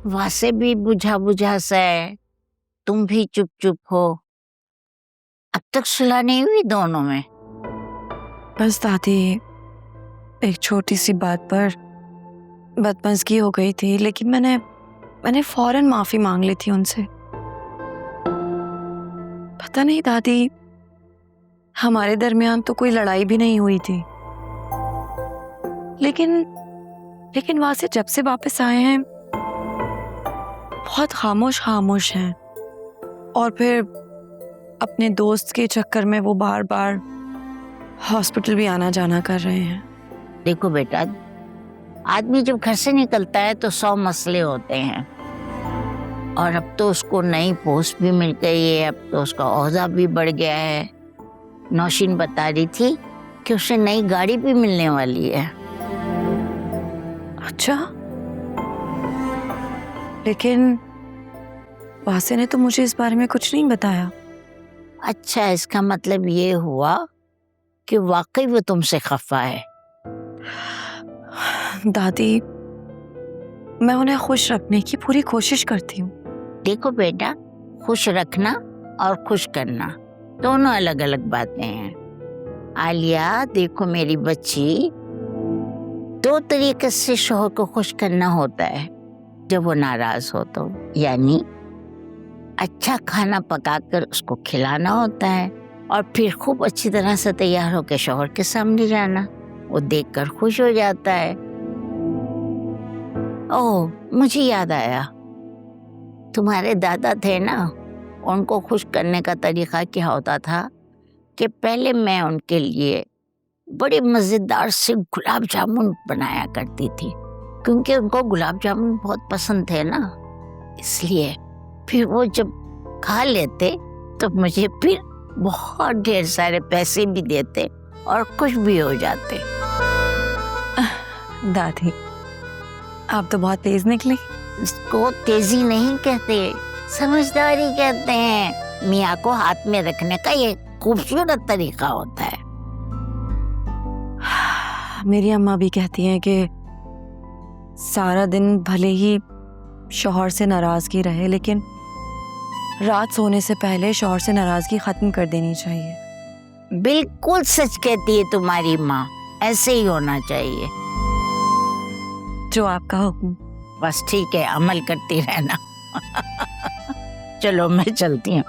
वैसे भी बुझा बुझा सा है, तुम भी चुप चुप हो। अब तक सुलह नहीं हुई दोनों में? बस दादी, एक छोटी सी बात पर बदमज़गी हो गई थी, लेकिन मैंने फौरन माफी मांग ली थी उनसे। पता नहीं दादी, हमारे दरमियान तो कोई लड़ाई भी नहीं हुई थी, लेकिन वहां से जब से वापस आए हैं बहुत खामोश खामोश हैं। और फिर अपने दोस्त के चक्कर में वो बार बार हॉस्पिटल भी आना जाना कर रहे हैं। देखो बेटा, आदमी जब घर से निकलता है तो 100 मसले होते हैं, और अब तो उसको नई पोस्ट भी मिल गई है, अब तो उसका ओहदा भी बढ़ गया है। नौशीन बता रही थी कि उसे नई गाड़ी भी मिलने वाली है। अच्छा, लेकिन वासे ने तो मुझे इस बारे में कुछ नहीं बताया। अच्छा, इसका मतलब ये हुआ कि वाकई वो तुमसे खफा है। दादी, मैं उन्हें खुश रखने की पूरी कोशिश करती हूँ। देखो बेटा, खुश रखना और खुश करना दोनों अलग अलग बातें हैं। आलिया, देखो मेरी बच्ची, 2 तरीके से शौहर को खुश करना होता है जब वो नाराज हो तो। यानी अच्छा खाना पकाकर उसको खिलाना होता है, और फिर खूब अच्छी तरह से तैयार होकर शौहर के सामने जाना। वो देखकर खुश हो जाता है। ओह, मुझे याद आया, तुम्हारे दादा थे ना, उनको खुश करने का तरीका क्या होता था कि पहले मैं उनके लिए बड़े मज़ेदार से गुलाब जामुन बनाया करती थी, क्योंकि उनको गुलाब जामुन बहुत पसंद थे ना, इसलिए फिर वो जब खा लेते तो मुझे फिर बहुत ढेर सारे पैसे भी देते और खुश भी हो जाते। दादी, आप तो बहुत तेज निकली। इसको तेजी नहीं कहते, समझदारी कहते हैं। मियाँ को हाथ में रखने का ये खूबसूरत तरीका होता है। मेरी अम्मा भी कहती हैं कि सारा दिन भले ही शौहर से नाराजगी रहे, लेकिन रात सोने से पहले शौहर से नाराजगी खत्म कर देनी चाहिए। बिल्कुल सच कहती है तुम्हारी माँ, ऐसे ही होना चाहिए। जो आपका हुक्म। बस ठीक है, अमल करती रहना। चलो मैं चलती हूँ।